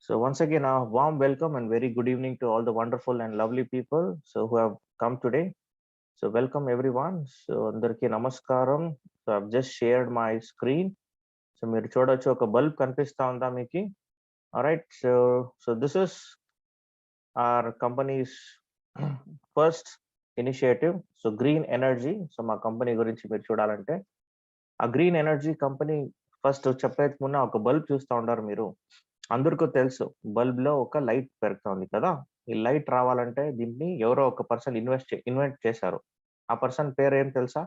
So once again, a warm welcome and very good evening to all the wonderful and lovely people who have come today. So welcome everyone. So andarki namaskaram. So I've just shared my screen. So మీరు చూడొచ్చు ఒక bulb కనిపిస్తా ఉందా మీకు? All right. So this is our company's first initiative. So green energy. So మా company గురించి మీరు చూడాలంటే ఆ గ్రీన్ ఎనర్జీ కంపెనీ ఫస్ట్ చెప్పే ముందు ఒక బల్బ్ చూస్తూ ఉంటారు మీరు. అందరికీ తెలుసు బల్బ్ లో ఒక లైట్ పెరుగుతుంది కదా. ఈ లైట్ రావాలంటే దీన్ని ఎవరో ఒక పర్సన్ ఇన్వెంట్ చేశారు. ఆ పర్సన్ పేరు ఏం తెలుసా?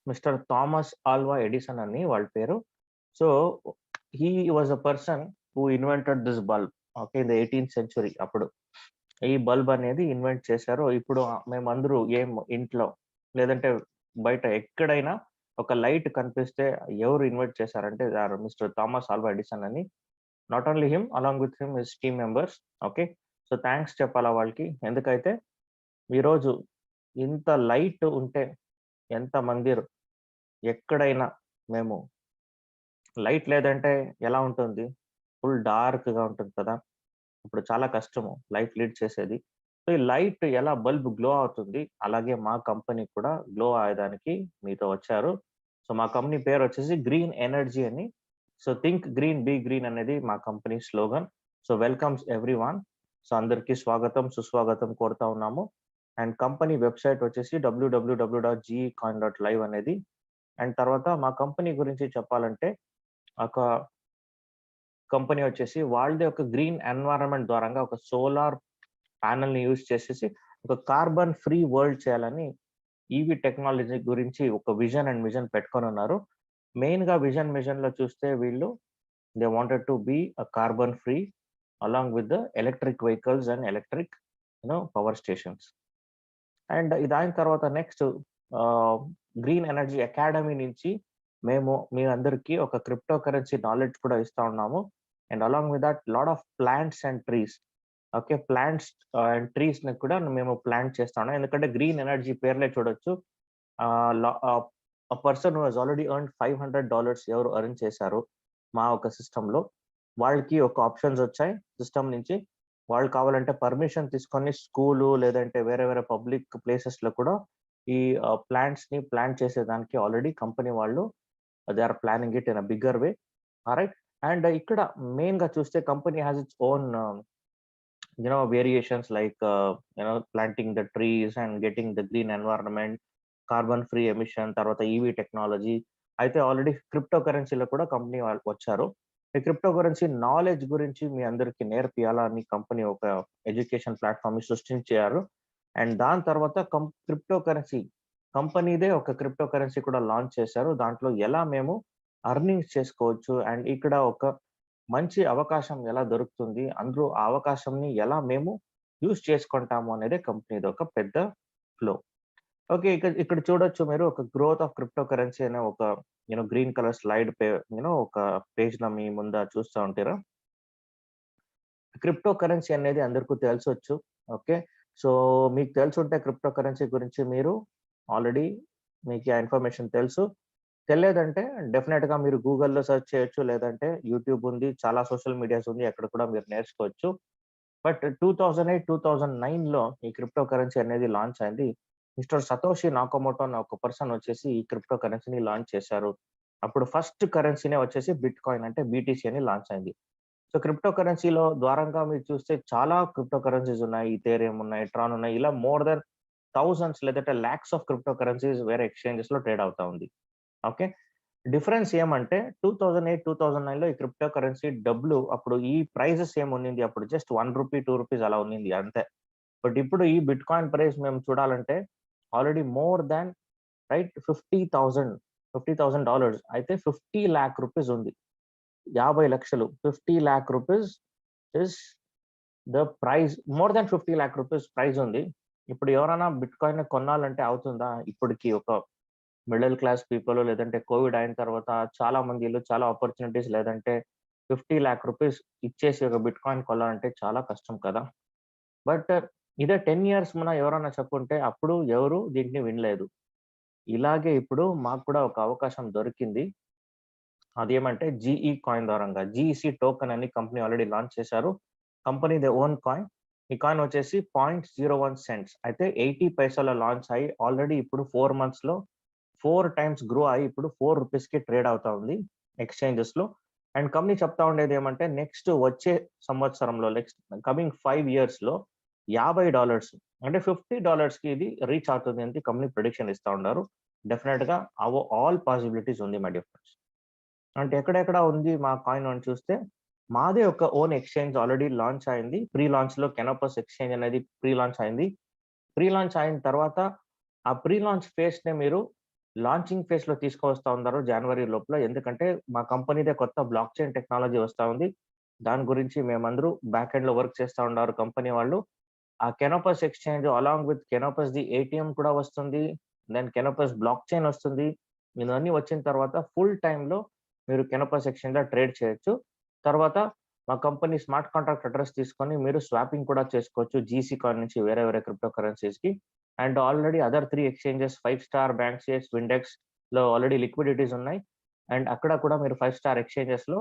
మిస్టర్ థామస్ ఆల్వా ఎడిసన్ అని వాళ్ళ పేరు. So he was a person who invented this bulb. Okay, in the 18th century అప్పుడు ఈ బల్బ్ అనేది ఇన్వెంట్ చేశారు. ఇప్పుడు మేమందరూ ఏం ఇంట్లో లేదంటే బయట ఎక్కడైనా ఒక లైట్ కనిపిస్తే ఎవరు ఇన్వైట్ చేశారంటే మిస్టర్ థామస్ ఆల్వా ఎడిసన్ అని. Not only him, along with him his team members. Okay, so thanks చెప్పాలా వాళ్ళకి. ఎందుకైతే ఈరోజు ఇంత లైట్ ఉంటే ఎంత మంది ఎక్కడైనా మేము లైట్ లేదంటే ఎలా ఉంటుంది? ఫుల్ డార్క్ గా ఉంటుంది కదా. ఇప్పుడు చాలా కష్టము లైట్ లీడ్ చేసేది. సో ఈ లైట్ ఎలా బల్బ్ గ్లో అవుతుంది, అలాగే మా కంపెనీ కూడా గ్లో అయ్యేదానికి మీతో వచ్చారు. సో మా కంపెనీ పేరు వచ్చేసి గ్రీన్ ఎనర్జీ అని. So think green be green అనేది మా company slogan. So welcomes everyone. So అందరికీ స్వాగతం సుస్వాగతం కోరుతా ఉన్నాము. అండ్ కంపెనీ వెబ్సైట్ వచ్చేసి www.gecoin.live అనేది. అండ్ తర్వాత మా కంపెనీ గురించి చెప్పాలంటే ఒక కంపెనీ వచ్చేసి వాళ్ళదే ఒక గ్రీన్ ఎన్వైరన్మెంట్ ద్వారా ఒక సోలార్ ప్యానల్ ని యూజ్ చేసేసి ఒక కార్బన్ ఫ్రీ వరల్డ్ చేయాలని ఈవీ టెక్నాలజీ గురించి ఒక విజన్ అండ్ మిషన్ పెట్టుకొని ఉన్నారు. మెయిన్ గా విజన్ లో చూస్తే వీళ్ళు they wanted to be a carbon free along with the electric vehicles and electric power stations. And ఇది అయిన తర్వాత నెక్స్ట్ గ్రీన్ ఎనర్జీ అకాడమీ నుంచి మేము మీ అందరికీ ఒక క్రిప్టో కరెన్సీ నాలెడ్జ్ కూడా ఇస్తా ఉన్నాము. And along with that lot of plants and trees. Okay, plants and trees ని కూడా మేము ప్లాంట్ చేస్తా ఉన్నాం. ఎందుకంటే గ్రీన్ ఎనర్జీ పేర్లే చూడొచ్చు. Person who has already earn $500 ఎవరు ఎర్న్ చేశారు మా ఒక సిస్టమ్ లో, వాళ్ళకి ఒక ఆప్షన్స్ వచ్చాయి సిస్టమ్ నుంచి. వాళ్ళు కావాలంటే పర్మిషన్ తీసుకొని స్కూలు లేదంటే వేరే వేరే పబ్లిక్ ప్లేసెస్ లో కూడా ఈ ప్లాంట్స్ ని ప్లాంట్ చేసేదానికి ఆల్రెడీ కంపెనీ వాళ్ళు they are planning it in a bigger way. Right. And ఇక్కడ మెయిన్ గా చూస్తే company has its own variations like planting the trees and getting the green environment, carbon free emission, తర్వాత EV technology. అయితే already crypto కరెన్సీలో కూడా company వాళ్ళు వచ్చారు. ఈ క్రిప్టో కరెన్సీ నాలెడ్జ్ గురించి మీ అందరికి నేర్పియాలని కంపెనీ ఒక ఎడ్యుకేషన్ ప్లాట్ఫామ్ సృష్టించారు. అండ్ దాని తర్వాత క్రిప్టో కరెన్సీ కంపెనీదే ఒక క్రిప్టో కరెన్సీ కూడా లాంచ్ చేశారు. దాంట్లో ఎలా మేము అర్నింగ్స్ చేసుకోవచ్చు అండ్ ఇక్కడ ఒక మంచి అవకాశం ఎలా దొరుకుతుంది, అందులో ఆ అవకాశంని ఎలా మేము యూజ్ చేసుకుంటాము అనేది కంపెనీది ఒక పెద్ద ఫ్లో. ఓకే, ఇక్కడ చూడొచ్చు మీరు ఒక గ్రోత్ ఆఫ్ క్రిప్టో కరెన్సీ అనే ఒక గ్రీన్ కలర్ స్లైడ్ ఒక పేజ్ లో మీ ముందు చూస్తూ ఉంటారు. క్రిప్టో కరెన్సీ అనేది అందరికీ తెలుసొచ్చు. ఓకే, సో మీకు తెలుసుంటే క్రిప్టో కరెన్సీ గురించి మీరు ఆల్రెడీ మీకు ఆ ఇన్ఫర్మేషన్ తెలుసు. తెలియదంటే డెఫినెట్ గా మీరు గూగుల్లో సెర్చ్ చేయొచ్చు, లేదంటే యూట్యూబ్ ఉంది, చాలా సోషల్ మీడియాస్ ఉంది, అక్కడ కూడా మీరు నేర్చుకోవచ్చు. బట్ 2008-2009 లో ఈ క్రిప్టో కరెన్సీ అనేది లాంచ్ అయింది. మిస్టర్ సతోషి నాకమోటో అనే ఒక పర్సన్ వచ్చేసి ఈ క్రిప్టో కరెన్సీని లాంచ్ చేశారు. అప్పుడు ఫస్ట్ కరెన్సీనే వచ్చేసి బిట్ కాయిన్ అంటే బీటీసీ అని లాంచ్ అయింది. సో క్రిప్టో కరెన్సీలో ద్వారంగా మీరు చూస్తే చాలా క్రిప్టో కరెన్సీస్ ఉన్నాయి, ఇథేరియం ఉన్నాయి, ట్రాన్ ఉన్నాయి, ఇలా మోర్ దెన్ థౌసండ్స్ లేదంటే లాక్స్ ఆఫ్ క్రిప్టో కరెన్సీస్ వేరే ఎక్స్చేంజెస్ లో ట్రేడ్ అవుతా ఉంది. ఓకే, డిఫరెన్స్ ఏమంటే 2008-2009 లో ఈ క్రిప్టో కరెన్సీ డబ్బులు అప్పుడు ఈ ప్రైజెస్ ఏముంది, అప్పుడు జస్ట్ ₹1 ₹2 అలా ఉంది అంతే. బట్ ఇప్పుడు ఈ బిట్ కాయిన్ ప్రైస్ మేము చూడాలంటే ఆల్రెడీ మోర్ దాన్ రైట్ $50,000 అయితే 50 lakh rupees ఉంది. 50 లక్షలు 50 lakh rupees is the prize. More than 50 lakh rupees prize ఉంది. ఇప్పుడు ఎవరైనా బిట్ కాయిన్ కొనాలంటే అవుతుందా? ఇప్పటికి ఒక మిడిల్ క్లాస్ పీపుల్ లేదంటే కోవిడ్ అయిన తర్వాత చాలా మంది చాలా ఆపర్చునిటీస్ లేదంటే 50 lakh rupees ఇచ్చేసి ఒక బిట్ కాయిన్ కొనాలంటే చాలా కష్టం కదా. బట్ ఇదే 10 years మన ఎవరైనా చెప్పుంటే అప్పుడు ఎవరు దీన్ని వినలేదు. ఇలాగే ఇప్పుడు మాకు కూడా ఒక అవకాశం దొరికింది. అదేమంటే జీఈ కాయిన్ ద్వారంగా. జీఈసీ టోకెన్ అని కంపెనీ ఆల్రెడీ లాంచ్ చేశారు. కంపెనీది ఓన్ కాయిన్. ఈ కాయిన్ వచ్చేసి 0.01 సెంట్స్. అయితే 80 పైసలో లాంచ్ అయ్యి ఆల్రెడీ ఇప్పుడు 4 మంత్స్‌లో 4 టైమ్స్ గ్రో అయ్యి ఇప్పుడు ₹4కి ట్రేడ్ అవుతా ఉంది ఎక్స్‌చేంజెస్‌లో. అండ్ కంపెనీ చెప్తా ఉండేది ఏమంటే నెక్స్ట్ వచ్చే సంవత్సరంలో కమింగ్ 5 ఇయర్స్‌లో $50 అంటే $50కి ఇది రీచ్ అవుతుంది అని కంపెనీ ప్రిడిక్షన్ ఇస్తా ఉన్నారు. డెఫినిట్‌గా ఆల్ పాసిబిలిటీస్ ఉంది మై డియర్ ఫ్రెండ్స్. అంటే ఎక్కడెక్కడ ఉంది మా కాయిన్ అని చూస్తే, మాదే ఒక ఓన్ ఎక్స్‌చేంజ్ ఆల్రెడీ లాంచ్ అయింది. ప్రీ లాంచ్‌లో కెనోపస్ ఎక్స్‌చేంజ్ అనేది ప్రీ లాంచ్ అయింది. ప్రీ లాంచ్ అయిన తర్వాత ఆ ప్రీ లాంచ్ ఫేజ్‌నే మీరు లాంచింగ్ ఫేజ్‌లో తీసుకొస్తా ఉన్నారు జనవరి లోపల. ఎందుకంటే మా కంపెనీదే కొత్త బ్లాక్ చైన్ టెక్నాలజీ వస్తా ఉంది. దాని గురించి మేమందరూ బ్యాక్ ఎండ్‌లో వర్క్ చేస్తా ఉన్నారు కంపెనీ వాళ్ళు. ఆ కెనోపస్ ఎక్స్‌చేంజ్ అలాంగ్ విత్ కెనోపస్‌ది ఏటీఎం కూడా వస్తుంది. దెన్ కెనోపస్ బ్లాక్ చైన్ వస్తుంది. ఇవన్నీ వచ్చిన తర్వాత ఫుల్ టైమ్‌లో మీరు కెనోపస్ ఎక్స్‌చేంజ్‌లో ట్రేడ్ చేయొచ్చు. తర్వాత మా కంపెనీ స్మార్ట్ కాంట్రాక్ట్ అడ్రెస్ తీసుకొని మీరు స్వాపింగ్ కూడా చేసుకోవచ్చు. జీసీ కాయిన్ నుంచి వేరే వేరే క్రిప్టో కరెన్సీస్‌కి. And already other 3 exchanges 5 star banks, విండెక్స్‌లో ఆల్రెడీ లిక్విడిటీస్ ఉన్నాయి. అండ్ అక్కడ కూడా మీరు 5 స్టార్ ఎక్స్‌చేంజెస్‌లో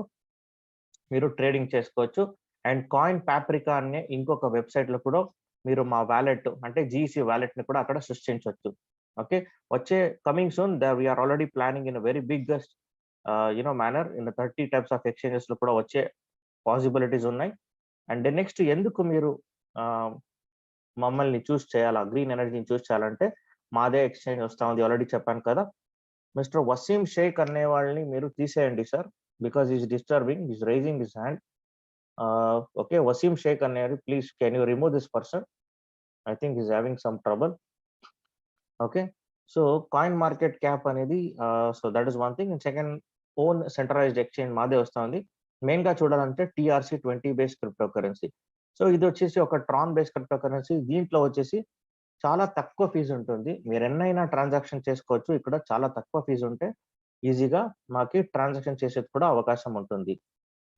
మీరు ట్రేడింగ్ చేసుకోవచ్చు. అండ్ కాయిన్ పాప్రికా అనే ఇంకొక వెబ్‌సైట్‌లో కూడా మీరు మా వాలెట్ అంటే జీసీ వాలెట్‌ని కూడా అక్కడ సృష్టించొచ్చు. ఓకే. వచ్చే coming soon we are already planning in a very biggest manner in 30 types of ఎక్స్‌చేంజెస్‌లో కూడా వచ్చే పాసిబిలిటీస్ ఉన్నాయి. అండ్ నెక్స్ట్ ఎందుకు మీరు ఆహ్, మమ్మల్ని చూస్ చేయాలా? గ్రీన్ ఎనర్జీని చూస్ చేయాలంటే మాదే ఎక్స్‌చేంజ్ వస్తా ఉంది. ఆల్రెడీ చెప్పాను కదా! మిస్టర్ వసీం షేక్ అనే వాళ్ళని మీరు తీసేయండి sir. Because he is disturbing. He is raising his hand. Okay. Waseem Shaikh అనేది please can you remove this person? I think he is having some trouble. Okay. So, coin market cap అనేది so that is one thing. And second own centralized exchange మాదే వస్తా ఉంది. మెయిన్‌గా చూడాలంటే TRC twenty based crypto currency. So, ఇదొచ్చేసి ఒక Tron based crypto currency. దీంట్లో వచ్చేసి చాలా తక్కువ ఫీజ్ ఉంటుంది. మీరెన్నైనా ట్రాన్సాక్షన్ చేసుకోవచ్చు. ఇక్కడ చాలా తక్కువ ఫీజ్ ఉంటే ఈజీగా మాకి ట్రాన్సాక్షన్ చేసేకి కూడా అవకాశం ఉంటుంది.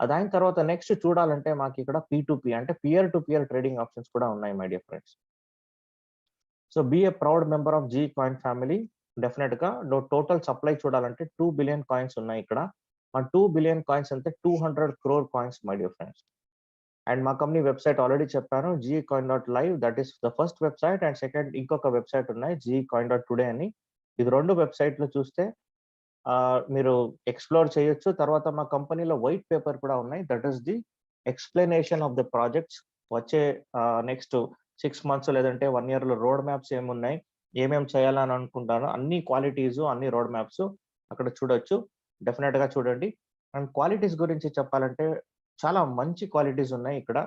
అదయిన తర్వాత నెక్స్ట్ చూడాలంటే మాకిక్కడ పీ2పీ అంటే peer to peer trading options కూడా ఉన్నాయి my dear friends. So, be a proud member of G coin family. డెఫినిట్‌గా టోటల్ సప్లై చూడాలంటే 2 బిలియన్ కాయిన్స్ ఉన్నాయి ఇక్కడ. ఆ 2 బిలియన్ కాయిన్స్ అంటే 200 crore coins my dear friends. And మా కంపెనీ వెబ్‌సైట్ ఆల్రెడీ చెప్పాను. gcoin.live that is the first website and second ఇంకొక website ఉన్నాయి gcoin.today అని. ఇది 2 వెబ్‌సైట్‌లు చూస్తే మీరు ఎక్స్‌ప్లోర్ చేయొచ్చు. తర్వాత మా కంపెనీలో వైట్ పేపర్ కూడా ఉన్నాయి. That is the explanation of the projects. వచ్చే నెక్స్ట్ 6 మంత్స్ లేదంటే 1 ఇయర్‌లో రోడ్ మ్యాప్స్ ఏమున్నాయి? ఏమేం చేయాలని అనుకుంటానో అన్ని క్వాలిటీస్, అన్ని రోడ్ మ్యాప్స్ అక్కడ చూడొచ్చు. డెఫినిట్‌గా చూడండి. అండ్ క్వాలిటీస్ గురించి చెప్పాలంటే చాలా మంచి క్వాలిటీస్ ఉన్నాయి ఇక్కడ.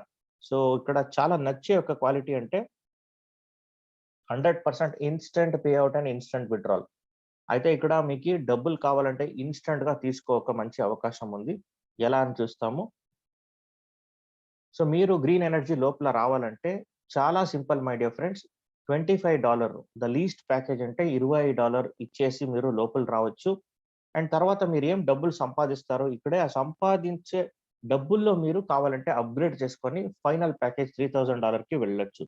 సో, ఇక్కడ చాలా నచ్చే ఒక క్వాలిటీ అంటే 100% instant pay out and instant withdrawal. అయితే ఇక్కడ మీకి డబ్బులు కావాలంటే ఇన్‌స్టంట్‌గా ఒక మంచి అవకాశం ఉంది. ఎలా అని చూస్తాము. సో, మీరు గ్రీన్ ఎనర్జీ లోపల రావాలంటే చాలా simple my dear friends. $25 the least package అంటే $25 ఇచ్చేసి మీరు లోపలికి రావచ్చు. అండ్ తర్వాత మీరేం డబ్బులు సంపాదిస్తారో ఇక్కడే ఆ సంపాదించే డబ్బుల్లో మీరు కావాలంటే అప్‌గ్రేడ్ చేసుకొని ఫైనల్ ప్యాకేజ్ $3000కి వెళ్ళొచ్చు.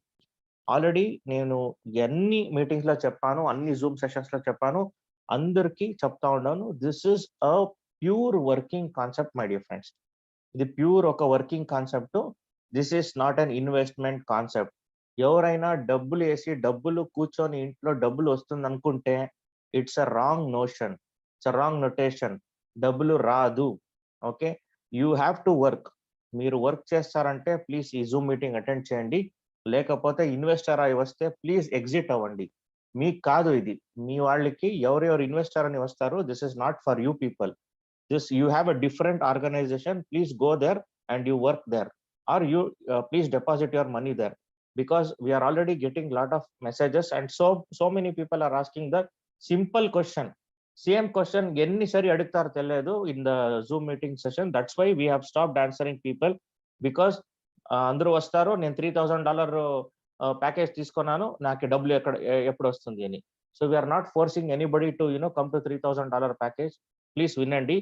ఆల్రెడీ నేను ఎన్ని మీటింగ్స్‌లో చెప్పాను, అన్ని జూమ్ సెషన్స్‌లో చెప్పాను. అందరికి చెప్తా ఉన్నాను. This is a pure working concept my dear friends. ఇది ప్యూర్ ఒక working concept. This is not an investment concept. ఎవరైనా డబ్బులేసి డబ్బులు కూర్చొని ఇంట్లో డబ్బులు వస్తుందనుకుంటే it's a wrong notion. It's a wrong notation. డబ్బులు రాదు. Okay. You have to work. మీరు వర్క్ చేస్తారంటే ప్లీజ్ ఈ జూమ్ మీటింగ్ అటెండ్ చేయండి. లేకపోతే ఇన్వెస్టర్ అయి వస్తే ప్లీజ్ ఎగ్జిట్ అవ్వండి. మీకు కాదు ఇది. మీ వాళ్ళకి ఎవరెవరు ఇన్వెస్టర్ అని వస్తారో this is not for you people. This you have a different organization, please go there and you work there, or you please deposit your money there, because we are already getting lot of messages and so many people are asking the simple question, same question ఎన్నిసారి అడుగుతారో తెలియదు in the zoom meeting session. That's why we have stopped answering people, because అందరూ వస్తారు, నేను $3000 package తీసుకున్నాను, నాకు డబ్బులు ఎప్పుడు వస్తుంది అని. So we are not forcing anybody to come to $3000 package. Please వినండి.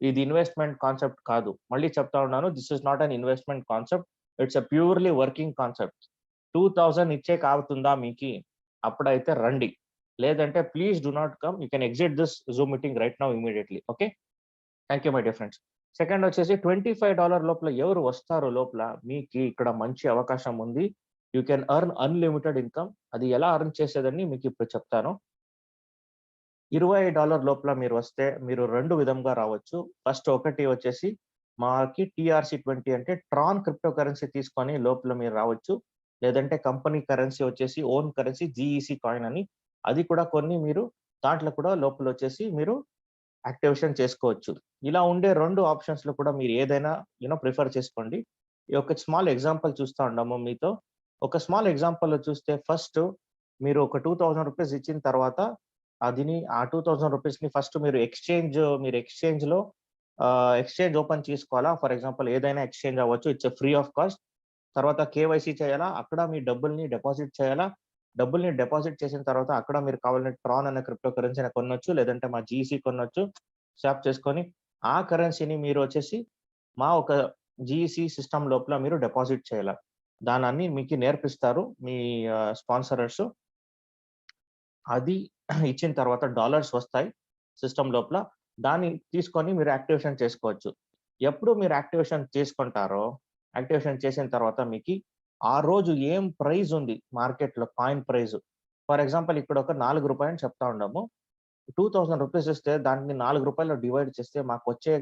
ఇది ఇన్వెస్ట్‌మెంట్ కాన్సెప్ట్ కాదు. మళ్ళీ చెప్తా ఉన్నాను. This is not an investment concept. It's a purely working concept. 2000 ఇచ్చేకి అవుతుందా మీకి? అప్పుడైతే రండి. లేదంటే please do not come. You can exit this Zoom meeting right now immediately. Okay. Thank you my dear friends. Second వచ్చేసి $25 లోపల ఎవరు వస్తారో లోపల మీకు ఇక్కడ మంచి అవకాశం ఉంది. You can earn unlimited income. అది ఎలా ఎర్న్ చేసేదని మీకు ఇప్పుడు చెప్తాను. $20 లోపల మీరు వస్తే మీరు 2 విధంగా రావచ్చు. ఫస్ట్ ఒకటి వచ్చేసి మాకి TRC20 అంటే ట్రాన్ క్రిప్టో కరెన్సీ తీసుకొని లోపల మీరు రావచ్చు. లేదంటే కంపెనీ కరెన్సీ వచ్చేసి ఓన్ కరెన్సీ జీఈసీ కాయిన్ అని అది కూడా కొన్ని మీరు దాంట్లో కూడా లోపల వచ్చేసి మీరు యాక్టివేషన్ చేసుకోవచ్చు. ఇలా ఉండే 2 ఆప్షన్స్‌లో కూడా మీరు ఏదైనా ప్రిఫర్ చేసుకోండి. ఈ ఒక స్మాల్ ఎగ్జాంపుల్ చూస్తా ఉన్నాము మీతో. ఒక స్మాల్ ఎగ్జాంపుల్‌లో చూస్తే ఫస్ట్ మీరు ఒక ₹2000 ఇచ్చిన తర్వాత అదిని ఆ ₹2000ని ఫస్ట్ మీరు ఎక్స్‌చేంజ్‌లో ఎక్స్‌చేంజ్ ఓపెన్ చేసుకోవాలా. ఫర్ ఎగ్జాంపుల్ ఏదైనా ఎక్స్‌చేంజ్ అవ్వచ్చు. It's free of cost. తర్వాత కేవైసీ చేయాలా. అక్కడ మీ డబ్బుల్ని డిపాజిట్ చేయాలా. డబ్బుల్ని డిపాజిట్ చేసిన తర్వాత అక్కడ మీరు కావాలంటే ట్రాన్ అనే క్రిప్టో కరెన్సీని కొనొచ్చు. లేదంటే మా జీసీ కొనొచ్చు. స్వాప్ చేసుకొని ఆ కరెన్సీని మీరు వచ్చేసి మా ఒక జీసీ సిస్టమ్ లోపల మీరు డిపాజిట్ చేయాల. దానన్ని మీకు నేర్పిస్తారు మీ స్పాన్సరర్స్. అది ఇచ్చిన తర్వాత డాలర్స్ వస్తాయి సిస్టమ్ లోపల. దాన్ని తీసుకొని మీరు యాక్టివేషన్ చేసుకోవచ్చు. ఎప్పుడు మీరు యాక్టివేషన్ చేసుకుంటారో, యాక్టివేషన్ చేసిన తర్వాత మీకి ఆ రోజు ఏం ప్రైజ్ ఉంది మార్కెట్‌లో కాయిన్ ప్రైజ్. ఫర్ ఎగ్జాంపుల్ ఇక్కడ ఒక ₹4 అని చెప్తా ఉన్నాము. ₹2000 ఇస్తే దాన్ని ₹4 డివైడ్ చేస్తే మాకొచ్చే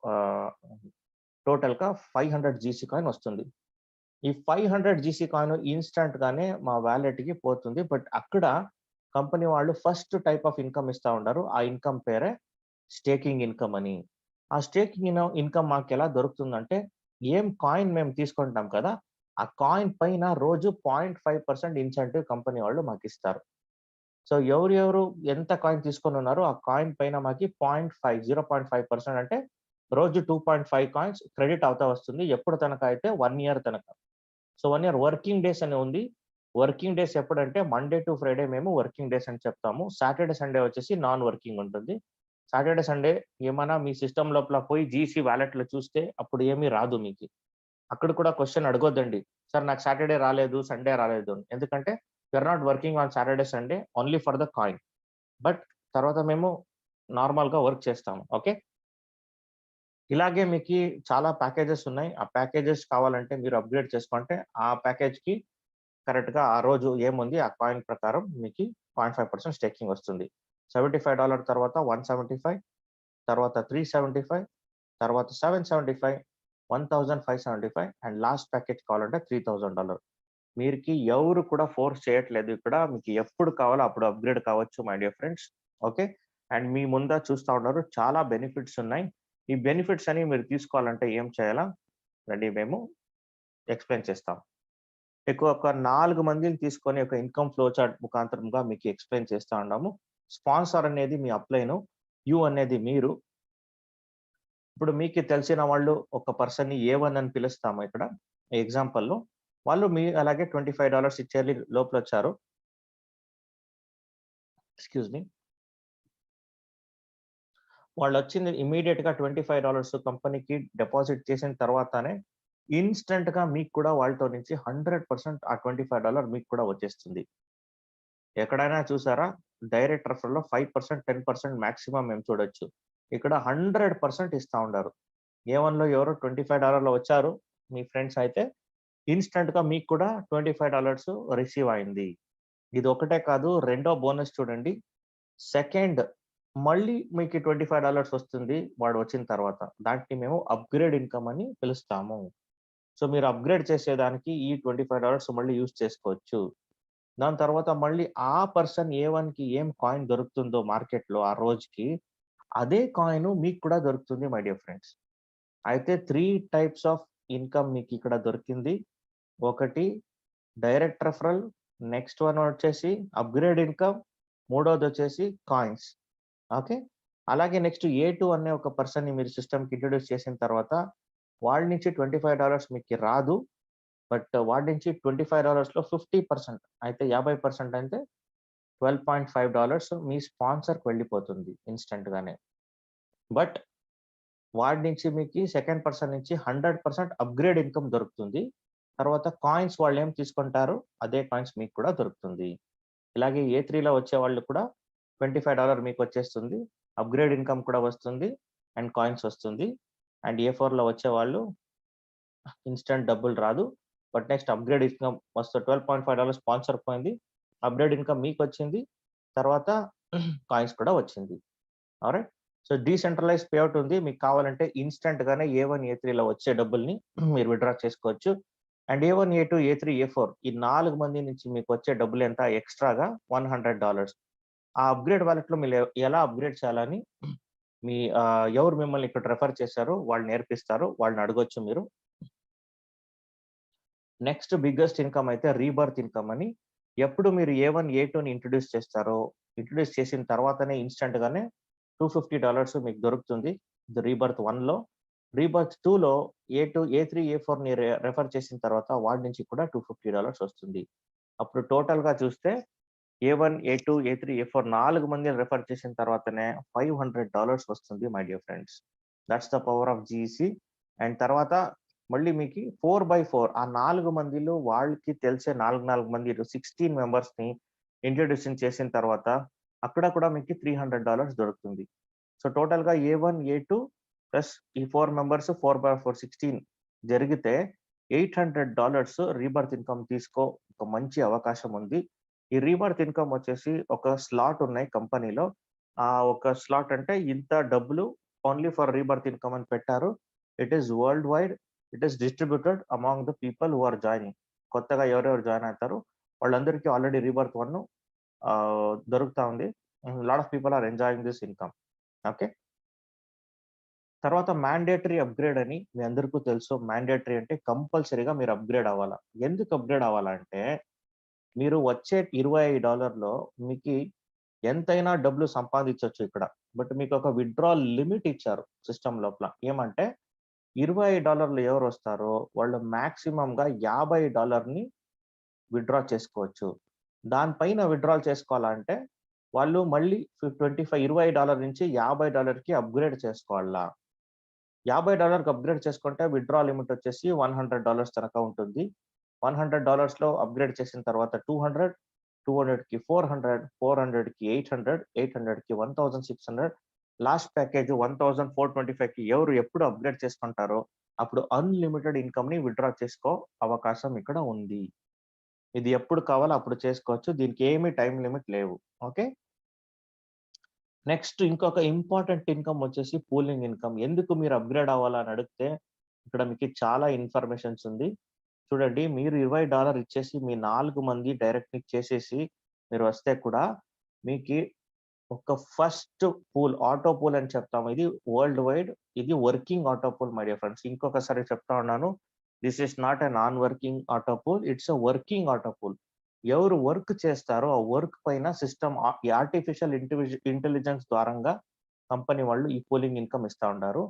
ఆహ్, టోటల్‌గా 500 జీసీ కాయిన్ వస్తుంది. ఈ 500 జీసీ కాయిన్ ఇన్‌స్టాంట్ గానే మా వాలెట్‌కి పోతుంది. బట్ అక్కడ కంపెనీ వాళ్ళు ఫస్ట్ టైప్ ఆఫ్ ఇన్‌కమ్ ఇస్తా ఉండారు. ఆ ఇన్‌కమ్ పేరే స్టేకింగ్ ఇన్‌కమ్ అని. ఆ స్టేకింగ్ ఇన్‌కమ్ మాకెలా దొరుకుతుందంటే, ఏం కాయిన్ మేము తీసుకుంటాం కదా! ఆ కాయిన్ పైన రోజు 0.5% ఇన్సెంటివ్ కంపెనీ వాళ్ళు మాకిస్తారు. సో, ఎవరెవరు ఎంత కాయిన్ తీసుకొనున్నారో ఆ కాయిన్ పైన మాకి 0.5% అంటే రోజు 2.5 కాయిన్స్ క్రెడిట్ అవుతా వస్తుంది. ఎప్పుడు తనక అయితే 1 ఇయర్ తనక. సో, 1 ఇయర్ వర్కింగ్ డేస్ అని ఉంది. వర్కింగ్ డేస్ ఎప్పుడంటే మండే టు ఫ్రైడే మేము వర్కింగ్ డేస్ అని చెప్తాము. సాటర్‌డే, సండే వచ్చేసి నాన్ వర్కింగ్ ఉంటుంది. సాటర్‌డే, సండే ఏమన్నా మీ సిస్టమ్ లోపల పోయి జీసీ వాలెట్‌లో చూస్తే అప్పుడు ఏమీ రాదు మీకి. అక్కడ కూడా క్వెషన్ అడగొద్దండి. సార్ నాకు సాటర్‌డే రాలేదు, సండే రాలేదు అని. ఎందుకంటే we are not working on Saturday, Sunday only for the coin. But తర్వాత మేము నార్మల్‌గా వర్క్ చేస్తాము. ఓకే. ఇలాగే మీకి చాలా ప్యాకేజెస్ ఉన్నాయి. ఆ ప్యాకేజెస్ కావాలంటే మీరు అప్‌గ్రేడ్ చేసుకుంటే ఆ ప్యాకేజ్‌కి కరెక్ట్‌గా ఆ రోజు ఏముంది ఆ కాయిన్ ప్రకారం మీకి 0.5% స్టేకింగ్ వస్తుంది. $75 తర్వాత 175 తర్వాత 375 తర్వాత 775 1575 అండ్ లాస్ట్ ప్యాకేజ్ కావాలంటే $3000. మీరికి ఎవరు కూడా ఫోర్స్ చేయట్లేదు ఇక్కడ. మీకు ఎప్పుడు కావాలో అప్పుడు అప్‌గ్రేడ్ కావచ్చు my dear friends. Okay. And మీ ముందర చూస్తా ఉన్నారు చాలా బెనిఫిట్స్ ఉన్నాయి. ఈ బెనిఫిట్స్ అని మీరు తీసుకోవాలంటే ఏం చేయాలా? రండి మేము ఎక్స్‌ప్లెయిన్ చేస్తాం. ఎక్కువ ఒక 4 మందిని తీసుకొని ఒక ఇన్‌కమ్ ఫ్లో చార్ట్ ముఖాంతరంగా మీకు ఎక్స్‌ప్లెయిన్ చేస్తా ఉన్నాము. స్పాన్సర్ అనేది మీ అప్‌లైను. యూ అనేది మీరు. ఇప్పుడు మీకు తెలిసిన వాళ్ళు ఒక పర్సన్‌ని ఏ1 అని పిలుస్తాము ఇక్కడ ఎగ్జాంపుల్‌లో. వాళ్ళు మీ అలాగే $25 ఇచ్చేయాలి లోపలొచ్చారు. Excuse me. వాళ్ళొచ్చింది ఇమ్మీడియేట్‌గా $25 కంపెనీకి డిపాజిట్ చేసిన తర్వాతనే ఇన్‌స్టంట్‌గా మీకు కూడా వాళ్ళతో నుంచి 100% ఆ $25 మీకు కూడా వచ్చేస్తుంది. ఎక్కడైనా చూసారా? డైరెక్ట్ రెఫరల్‌లో 5%, 10% మాక్సిమం మేము చూడొచ్చు. ఇక్కడ 100% ఇస్తా ఉండారు. ఏ1లో ఎవరో $25లో వచ్చారు. మీ ఫ్రెండ్స్ అయితే ఇన్‌స్టంట్‌గా మీకు కూడా $25 రిసీవ్ అయింది. ఇది ఒకటే కాదు రెండో బోనస్ చూడండి. సెకండ్ మళ్ళీ మీకు $25 వస్తుంది వాడు వచ్చిన తర్వాత. దాన్ని మేము అప్‌గ్రేడ్ ఇన్‌కమ్ అని పిలుస్తాము. సో, మీరు అప్‌గ్రేడ్ చేసేదానికి ఈ $25 మళ్ళీ యూజ్ చేసుకోవచ్చు. దాని తర్వాత మళ్ళీ ఆ పర్సన్ ఏ1కి ఏం కాయిన్ దొరుకుతుందో మార్కెట్‌లో ఆ రోజుకి, అదే కాయిన్ మీకు కూడా దొరుకుతుంది మై డియర్ ఫ్రెండ్స్. అయితే 3 టైప్స్ ఆఫ్ ఇన్‌కమ్ మీకిక్కడ దొరికింది. ఒకటి డైరెక్ట్ రెఫరల్, నెక్స్ట్ వన్ వచ్చేసి అప్‌గ్రేడ్ ఇన్‌కమ్, మూడోదొచ్చేసి కాయిన్స్. ఓకే. అలాగే నెక్స్ట్ ఏ2 అనే ఒక పర్సన్‌ని మీరు సిస్టమ్‌కి ఇంట్రొడ్యూస్ చేసిన తర్వాత, వాళ్ళ నుంచి $25 మీకు రాదు. బట్ వాడి నుంచి $25లో 50% అయితే 50% అంటే $12.5 మీ స్పాన్సర్‌కి వెళ్ళిపోతుంది ఇన్‌స్టంట్‌గానే. బట్ వాడి నుంచి మీకి సెకండ్ పర్సన్ నుంచి 100% అప్‌గ్రేడ్ ఇన్‌కమ్ దొరుకుతుంది. తర్వాత కాయిన్స్ వాళ్ళేం తీసుకుంటారో అదే కాయిన్స్ మీకు కూడా దొరుకుతుంది. ఇలాగే ఏ3లో వచ్చేవాళ్ళు కూడా $25 మీకొచ్చేస్తుంది. అప్‌గ్రేడ్ ఇన్‌కమ్ కూడా వస్తుంది. అండ్ కాయిన్స్ వస్తుంది. అండ్ A4లో వచ్చేవాళ్ళు ఇన్స్టెంట్ డబ్బులు రాదు. బట్ నెక్స్ట్ అప్‌గ్రేడ్ ఇన్‌కమ్ వస్తది. $12.5 స్పాన్సర్ పోయింది. అప్‌గ్రేడ్ ఇన్‌కమ్ మీకొచ్చింది. తర్వాత కాయిన్స్ కూడా వచ్చింది. ఆల్‌రైట్. సో, డీసెంట్రలైజ్డ్ పేఅవుట్ ఉంది. మీకు కావాలంటే ఇన్‌స్టంట్‌గానే A1, A3లో వచ్చే డబ్బుల్ని మీరు విత్‌డ్రా చేసుకోవచ్చు. And A1, A2, A3, A4 ఈ 4 మంది నుంచి మీకు వచ్చే డబ్బులెంత ఎక్స్‌ట్రాగా $100. ఆ అప్‌గ్రేడ్ వాలెట్‌లో మీరు ఎలా అప్‌గ్రేడ్ చేయాలని మీ ఎవరు మిమ్మల్ని ఇక్కడ రిఫర్ చేశారో వాళ్ళు నేర్పిస్తారు. వాళ్ళని అడగొచ్చు మీరు. నెక్స్ట్ బిగ్గెస్ట్ ఇన్‌కమ్ అయితే రీబర్త్ ఇన్‌కమ్ అని. ఎప్పుడు మీరు A1, A2ని ఇంట్రొడ్యూస్ చేస్తారో, ఇంట్రొడ్యూస్ చేసిన తర్వాతనే ఇన్‌స్టంట్‌గానే $250 మీకు దొరుకుతుంది. ఇది రీబర్త్ 1లో. రీబర్త్ 2లో A2, A3, A4ని రిఫర్ చేసిన తర్వాత వాడి నుంచి కూడా $250 వస్తుంది. అప్పుడు టోటల్‌గా చూస్తే A1, A2, A3, A4 4 మందిని రిఫర్ చేసిన తర్వాతనే $500 వస్తుంది my dear friends. That's the power of GEC. And తర్వాత మళ్ళీ మీకి 4/4 ఆ 4 మందిలో వాళ్ళకి తెలిసే 4 మంది 16 మెంబర్స్‌ని ఇంట్రొడ్యూషన్ చేసిన తర్వాత అక్కడ కూడా మీకు $300 దొరుకుతుంది. సో, టోటల్‌గా A1, A2 ప్లస్ ఈ 4 మెంబర్స్ 4/4 16 జరిగితే $800 రీబర్త్ ఇన్‌కమ్ తీసుకో ఒక మంచి అవకాశం ఉంది. ఈ రీబర్త్ ఇన్‌కమ్ వచ్చేసి ఒక స్లాట్ ఉన్నాయి కంపెనీలో. ఒక స్లాట్ అంటే ఇంత డబ్బులు ఓన్లీ ఫర్ రీబర్త్ ఇన్‌కమ్ అని పెట్టారు. It is world wide. It is distributed among the people who are joining. కొత్తగా ఎవరెవరు జాయిన్ అవుతారో వాళ్ళందరికీ ఆల్రెడీ రీబర్త్ 1 దొరుకుతా ఉంది. Lot of people are enjoying this income. Okay. తర్వాత మ్యాండేటరీ అప్‌గ్రేడ్ అని మీ అందరికీ తెలుసు. మ్యాండేటరీ అంటే కంపల్సరీగా మీరు అప్‌గ్రేడ్ అవ్వాలా. ఎందుకు అప్‌గ్రేడ్ అవ్వాలంటే మీరు వచ్చే $25లో మీకి ఎంతైనా డబ్బులు సంపాదించొచ్చు ఇక్కడ. బట్ మీకొక విత్‌డ్రాల్ లిమిట్ ఇచ్చారు సిస్టమ్ లోపల. ఏమంటే $20 ఎవరొస్తారో వాళ్ళు మాక్సిమమ్‌గా $50ని విత్‌డ్రా చేసుకోవచ్చు. దాని పైన విత్‌డ్రాల్ చేసుకోవాలంటే వాళ్ళు మళ్ళీ $25 నుంచి $50కి అప్‌గ్రేడ్ చేసుకోవాలా. $50కి అప్‌గ్రేడ్ చేసుకుంటే విత్‌డ్రా లిమిట్ వచ్చేసి $100 తనక ఉంటుంది. $100లో అప్‌గ్రేడ్ చేసిన తర్వాత 200, 200కి 400, 400కి 800, 800కి 1600 లాస్ట్ ప్యాకేజ్ 1425కి ఎవరు ఎప్పుడు అప్‌గ్రేడ్ చేసుకుంటారో అప్పుడు అన్‌లిమిటెడ్ ఇన్‌కమ్‌ని విత్‌డ్రా చేసుకో అవకాశం ఇక్కడ ఉంది. ఇది ఎప్పుడు కావాలో అప్పుడు చేసుకోవచ్చు. దీనికి ఏమి టైమ్ లిమిట్ లేవు. ఓకే. నెక్స్ట్ ఇంకొక ఇంపార్టెంట్ ఇన్‌కమ్ వచ్చేసి పూలింగ్ ఇన్‌కమ్. ఎందుకు మీరు అప్‌గ్రేడ్ అవ్వాలా అని అడిగితే ఇక్కడ మీకు చాలా ఇన్ఫర్మేషన్స్ ఉంది. చూడండి మీరు $20 ఇచ్చేసి మీ 4 మంది డైరెక్ట్ ఇచ్చేసేసి మీరు వస్తే కూడా మీకి ఒక ఫస్ట్ పూల్ ఆటో పూల్ అని చెప్తాము. ఇది వరల్డ్ వైడ్ ఇది working auto pool my dear friends. ఇంకొకసారి చెప్తా ఉన్నాను. This is not a non working auto pool. It's a working auto pool. ఎవరు వర్క్ చేస్తారో ఆ వర్క్ పైన సిస్టమ్ ఈ ఆర్టిఫిషియల్ ఇంటెలిజెన్స్ ద్వారంగా కంపెనీ వాళ్ళు ఈ పూలింగ్ ఇన్‌కమ్ ఇస్తా ఉంటారు.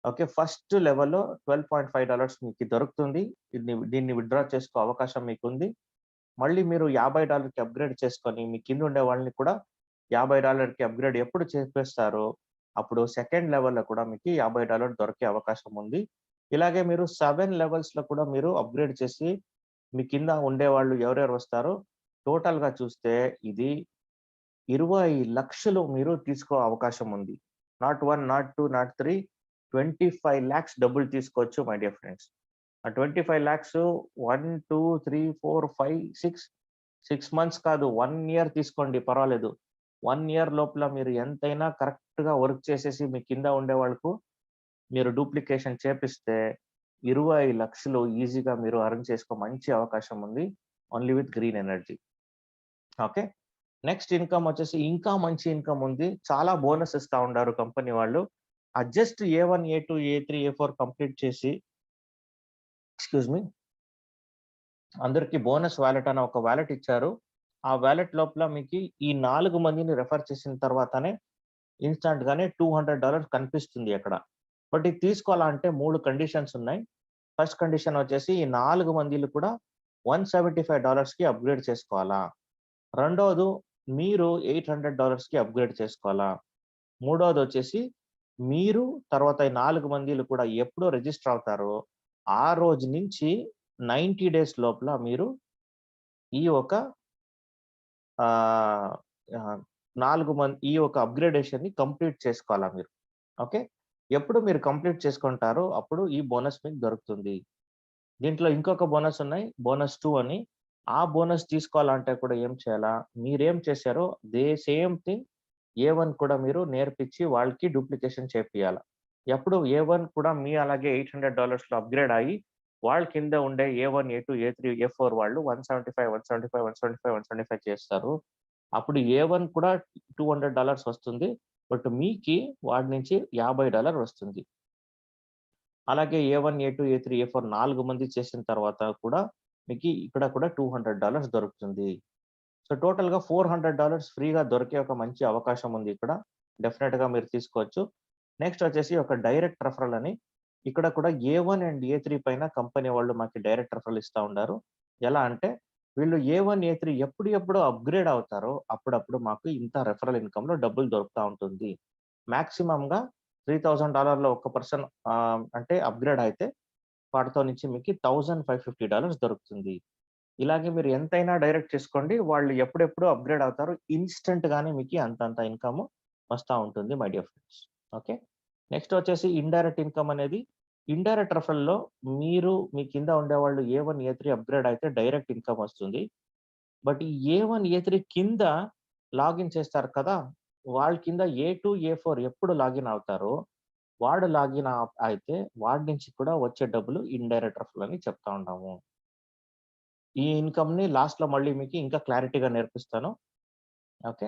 ఓకే. ఫస్ట్ లెవెల్‌లో $12.5 మీకు దొరుకుతుంది. దీన్ని విత్‌డ్రా చేసుకో అవకాశం మీకుంది. మళ్ళీ మీరు $50కి అప్‌గ్రేడ్ చేసుకొని మీ కింద ఉండే వాళ్ళని కూడా $50కి అప్‌గ్రేడ్ ఎప్పుడు చేపిస్తారో అప్పుడు సెకండ్ లెవెల్‌లో కూడా మీకు $50 దొరికే అవకాశం ఉంది. ఇలాగే మీరు 7 లెవెల్స్‌లో కూడా మీరు అప్‌గ్రేడ్ చేసి మీ కింద ఉండేవాళ్ళు ఎవరెవరు వస్తారో టోటల్‌గా చూస్తే ఇది 20,00,000 మీరు తీసుకో అవకాశం ఉంది. నాట్ 1, నాట్ 2, నాట్ 3 25,00,000 డబ్బులు తీసుకోవచ్చు మై డియర్ ఫ్రెండ్స్. ఆ 25,00,000 1, 2, 3, 4, 5, 6 మంత్స్ కాదు 1 ఇయర్ తీసుకోండి పర్వాలేదు. 1 ఇయర్ లోపల మీరు ఎంతైనా కరెక్ట్‌గా వర్క్ చేసేసి మీ కింద ఉండే వాళ్ళకు మీరు డూప్లికేషన్ చేపిస్తే 20,00,000 ఈజీగా మీరు ఎర్న్ చేసుకో మంచి అవకాశం ఉంది. Only with green energy. Okay. Next income వచ్చేసి ఇంకా మంచి ఇన్‌కమ్ ఉంది. చాలా బోనస్ ఇస్తా ఉండారు కంపెనీ వాళ్ళు. Just A1, A2, A3, A4 complete చేసి ఎక్స్‌క్యూజ్ మీ. అందరికి బోనస్ వాలెట్ అని ఒక వాలెట్ ఇచ్చారు. ఆ వాలెట్ లోపల మీకి ఈ 4 మందిని రిఫర్ చేసిన తర్వాతనే ఇన్‌స్టాంట్‌గానే $200 కనిపిస్తుంది అక్కడ. బట్ ఇది తీసుకోవాలంటే 3 కండిషన్స్ ఉన్నాయి. ఫస్ట్ కండిషన్ వచ్చేసి ఈ 4 మందిలు కూడా $175కి అప్‌గ్రేడ్ చేసుకోవాలా. రెండోది మీరు $800కి అప్‌గ్రేడ్ చేసుకోవాలా. మూడోదొచ్చేసి మీరు తర్వాత ఈ 4 మందిలు కూడా ఎప్పుడు రిజిస్టర్ అవుతారో ఆ రోజు నుంచి 90 డేస్ లోపల మీరు ఈ ఒక ఆహ్, ఆహ్, 4 ఈ యొక్క అప్‌గ్రేడేషన్‌ని కంప్లీట్ చేసుకోవాలా మీరు. ఓకే. ఎప్పుడు మీరు కంప్లీట్ చేసుకుంటారో అప్పుడు ఈ బోనస్ మీకు దొరుకుతుంది. దీంట్లో ఇంకొక బోనస్ ఉన్నాయి. బోనస్ 2 అని. ఆ బోనస్ తీసుకోవాలంటే కూడా ఏం చేయాలా? మీరేం చేశారో సేమ్ థింగ్ ఏ1 కూడా మీరు నేర్పించి వాళ్ళకి డూప్లికేషన్ చేపియాల. ఎప్పుడు ఏ1 కూడా మీ అలాగే $800లో అప్‌గ్రేడ్ అయ్యి, వాళ్ళ కింద ఉండే ఏ1, ఏ2, ఏ3, ఏ4 వాళ్ళు 175, 175, 175, 175 చేస్తారు. అప్పుడు ఏ1 కూడా $200 వస్తుంది. బట్ మీకి వాడి నుంచి $50 వస్తుంది. అలాగే ఏ1, ఏ2, ఏ3, ఏ4 4 మంది చేసిన తర్వాత కూడా మీకి ఇక్కడ కూడా $200 దొరుకుతుంది. సో టోటల్‌గా $400 ఫ్రీగా దొరికే ఒక మంచి అవకాశం ఉంది ఇక్కడ. డెఫినిట్‌గా మీరు తీసుకోవచ్చు. నెక్స్ట్ వచ్చేసి ఒక డైరెక్ట్ రెఫరల్ అని. ఇక్కడ కూడా ఏ1 అండ్ ఏ3 పైన కంపెనీ వాళ్ళు మాకు డైరెక్ట్ రెఫరల్ ఇస్తా ఉండారు. ఎలా అంటే వీళ్ళు ఏ1, ఏ3 ఎప్పుడు అప్‌గ్రేడ్ అవుతారో అప్పుడప్పుడు మాకు ఇంత రెఫరల్ ఇన్‌కమ్‌లో డబ్బులు దొరుకుతా ఉంటుంది. మాక్సిమమ్‌గా $3000లో ఒక పర్సన్ అంటే అప్‌గ్రేడ్ అయితే వాటితో నుంచి మీకు $1550 దొరుకుతుంది. ఇలాగే మీరు ఎంతైనా డైరెక్ట్ చేసుకోండి. వాళ్ళు ఎప్పుడెప్పుడు అప్‌గ్రేడ్ అవుతారు. ఇన్‌స్టంట్ గానే మీకు అంతంత ఇన్‌కమ్ వస్తా ఉంటుంది my dear friends. Okay. Next వచ్చేసి ఇండైరెక్ట్ ఇన్‌కమ్ అనేది ఇండైరెక్ట్ రెఫరల్‌లో మీరు మీ కింద ఉండేవాళ్ళు ఏ1, ఏ3 అప్‌గ్రేడ్ అయితే డైరెక్ట్ ఇన్‌కమ్ వస్తుంది. బట్ ఈ ఏ1, ఏ3 కింద లాగిన్ చేస్తారు కదా! వాళ్ళ కింద ఏ2, ఏ4 ఎప్పుడు లాగిన్ అవుతారో వాడు లాగిన్ అయితే వాడి నుంచి కూడా వచ్చే డబ్బులు ఇండైరెక్ట్ రెఫరల్ అని చెప్తా ఉంటాము. ఈ ఇన్‌కమ్‌ని లాస్ట్‌లో మళ్ళీ మీకు ఇంకా క్లారిటీగా నేర్పిస్తాను. ఓకే.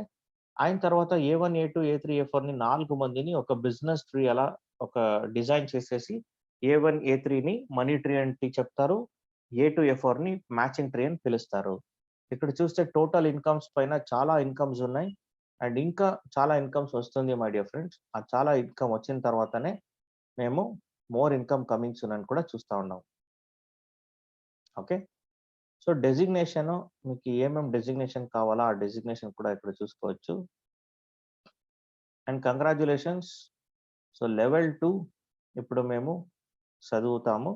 అయిన తర్వాత ఏ1, ఏ2, ఏ3, ఏ4ని 4 మందిని ఒక బిజినెస్ ట్రీ అలా ఒక డిజైన్ చేసేసి ఏ1, ఏ3ని మనీ ట్రీ అని చెప్తారు. ఏ2, ఏ4ని మ్యాచింగ్ ట్రీ అని పిలుస్తారు. ఇక్కడ చూస్తే టోటల్ ఇన్‌కమ్స్ పైన చాలా ఇన్‌కమ్స్ ఉన్నాయి. అండ్ ఇంకా చాలా ఇన్‌కమ్స్ వస్తుంది మై డియర్ ఫ్రెండ్స్. ఆ చాలా ఇన్‌కమ్ వచ్చిన తర్వాతనే మేము మోర్ ఇన్‌కమ్ కమింగ్ సూన్ అని కూడా చూస్తా ఉన్నాం. ఓకే. సో డెజిగ్నేషన్ మీకు ఏమేం డెజిగ్నేషన్ కావాలో ఆ డెజిగ్నేషన్ కూడా ఇక్కడ చూసుకోవచ్చు. And congratulations. సో లెవెల్ 2 ఇప్పుడు మేము చదువుతాము.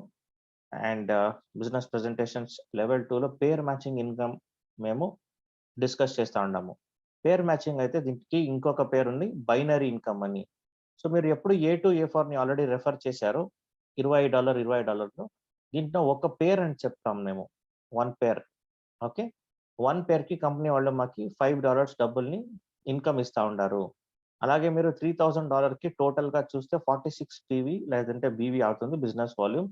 అండ్ బిజినెస్ ప్రెజెంటేషన్స్ లెవెల్ 2లో పేర్ మ్యాచింగ్ ఇన్‌కమ్ మేము డిస్కస్ చేస్తా ఉన్నాము. పేర్ మ్యాచింగ్ అయితే దీనికి ఇంకొక పేరుంది బైనరీ ఇన్‌కమ్ అని. సో మీరు ఎప్పుడు ఏ2, ఏ4ని ఆల్రెడీ రెఫర్ చేశారో $20, $20లో దీంట్లో ఒక పేర్ అని చెప్తాం మేము. 1 పేర్. ఓకే. 1 పేర్‌కి కంపెనీ వాళ్ళు మాకి $5 డబ్బుల్ని ఇన్‌కమ్ ఇస్తా ఉండారు. అలాగే మీరు $3000కి టోటల్‌గా చూస్తే 46 టీవీ లేదంటే బీవీ అవుతుంది business volume.